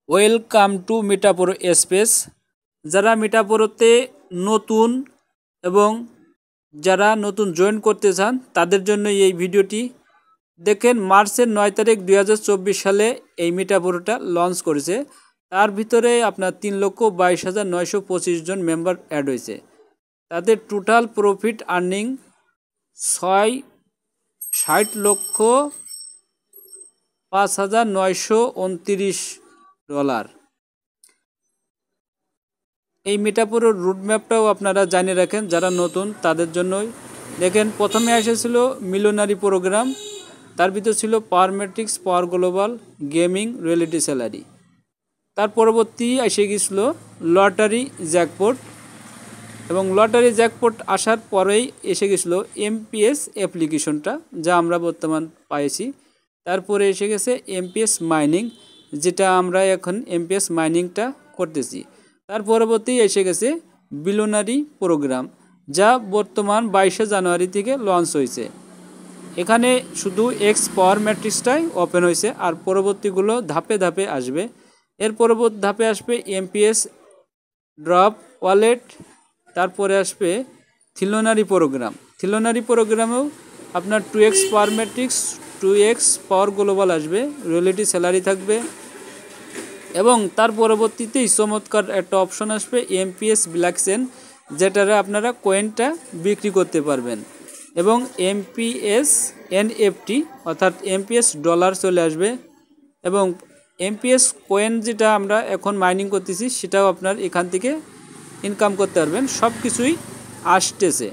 Welcome to মিটাপুর space. যারা মিটাপুরতে নতুন এবং যারা নতুন জয়েন করতে চান তাদের জন্য এই ভিডিওটি দেখেন। মার্চের 9 তারিখ 2024 সালে এই মিটাপুরটা লঞ্চ করেছে। তার ভিতরে আপনার 3,22,925 জন মেম্বার অ্যাড হয়েছে। তাদের টোটাল প্রফিট আর্নিং 60,05,929 ডলার। এই মিটাপুরের রুটম্যাপটাও আপনারা জানিয়ে রাখেন যারা নতুন তাদের জন্যই। দেখেন, প্রথমে এসেছিল মিলিয়নারি প্রোগ্রাম, তার ভিতর ছিল পাওয়ার ম্যাট্রিক্স, পাওয়ার গ্লোবাল, গেমিং, রিয়েলিটি স্যালারি। তার পরবর্তী এসে গেছিলো লটারি জ্যাকপট, এবং লটারি জ্যাকপট আসার পরেই এসে গেছিলো এমপিএস অ্যাপ্লিকেশনটা, যা আমরা বর্তমান পাইছি। তারপরে এসে গেছে এমপিএস মাইনিং, যেটা আমরা এখন এমপিএস মাইনিংটা করতেছি। তার পরবর্তী এসে গেছে বিলিয়নারি প্রোগ্রাম, যা বর্তমান 22শে জানুয়ারি থেকে লঞ্চ হয়েছে। এখানে শুধু এক্স পাওয়ার ম্যাট্রিক্সটাই ওপেন হয়েছে, আর পরবর্তীগুলো ধাপে ধাপে আসবে। এর পরবর্তী ধাপে আসবে এমপিএস ড্রপ ওয়ালেট, তারপরে আসবে থিলোনারি প্রোগ্রাম। থিলোনারি প্রোগ্রামেও আপনার 2x পাওয়ার ম্যাট্রিক্স, 2x পাওয়ার গ্লোবাল আসবে, রিয়েলিটি স্যালারি থাকবে, এবং তার পরবর্তীতেই চমৎকার একটা অপশন আসবে এমপিএস ব্ল্যাকচেন, যেটারে আপনারা কয়েনটা বিক্রি করতে পারবেন, এবং এমপিএস এনএফটি অর্থাৎ এমপিএস ডলার চলে আসবে, এবং এমপিএস কয়েন যেটা আমরা এখন মাইনিং করতেছি সেটাও আপনার এখান থেকে ইনকাম করতে পারবেন। সব কিছুই আসতেছে,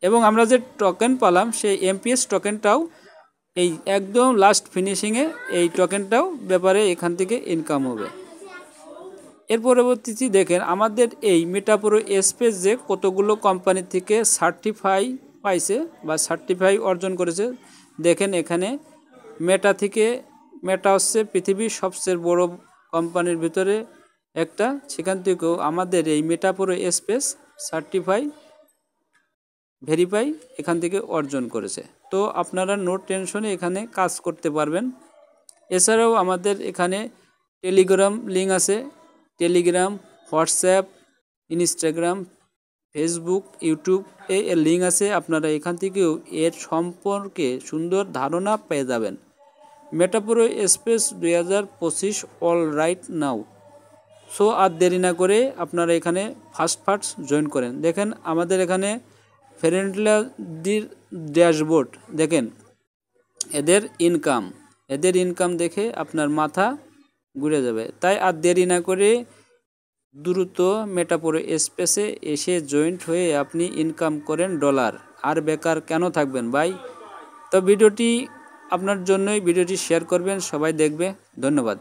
এবং আমরা যে টোকেন পালাম সেই এমপিএস টোকেনটাও এই একদম লাস্ট ফিনিশিংয়ে এই টোকেনটাও ব্যাপারে এখান থেকে ইনকাম হবে। এর পরবর্তীতে দেখেন আমাদের এই মিটাপুর স্পেস যে কতগুলো কোম্পানি থেকে সার্টিফাই পাইছে বা সার্টিফাই অর্জন করেছে। দেখেন এখানে মেটা থেকে, মেটা হচ্ছে পৃথিবীর সবচেয়ে বড় কোম্পানির ভিতরে একটা, সেখান থেকেও আমাদের এই মিটাপুর স্পেস সার্টিফাই ভেরিফাই এখান থেকে অর্জন করেছে। তো আপনারা নো টেনশনে এখানে কাজ করতে পারবেন। এছাড়াও আমাদের এখানে টেলিগ্রাম লিঙ্ক আছে, Telegram, WhatsApp, Instagram, Facebook, YouTube এর লিঙ্ক আছে। আপনারা এখান থেকেও এর সম্পর্কে সুন্দর ধারণা পেয়ে যাবেন। Mitapur space 2025 all right now. So আর দেরি না করে আপনারা এখানে ফার্স্ট জয়েন করেন। দেখেন আমাদের এখানে ফ্রেন্ডলির ড্যাশবোর্ড, দেখেন এদের ইনকাম দেখে আপনার মাথা ঘুরে যাবে। তাই আর দেরি না করে দ্রুত মিটাপুর স্পেসে এসে জয়েন্ট হয়ে আপনি ইনকাম করেন ডলার। আর বেকার কেন থাকবেন ভাই? তো ভিডিওটি আপনার জন্যই, ভিডিওটি শেয়ার করবেন, সবাই দেখবে। ধন্যবাদ।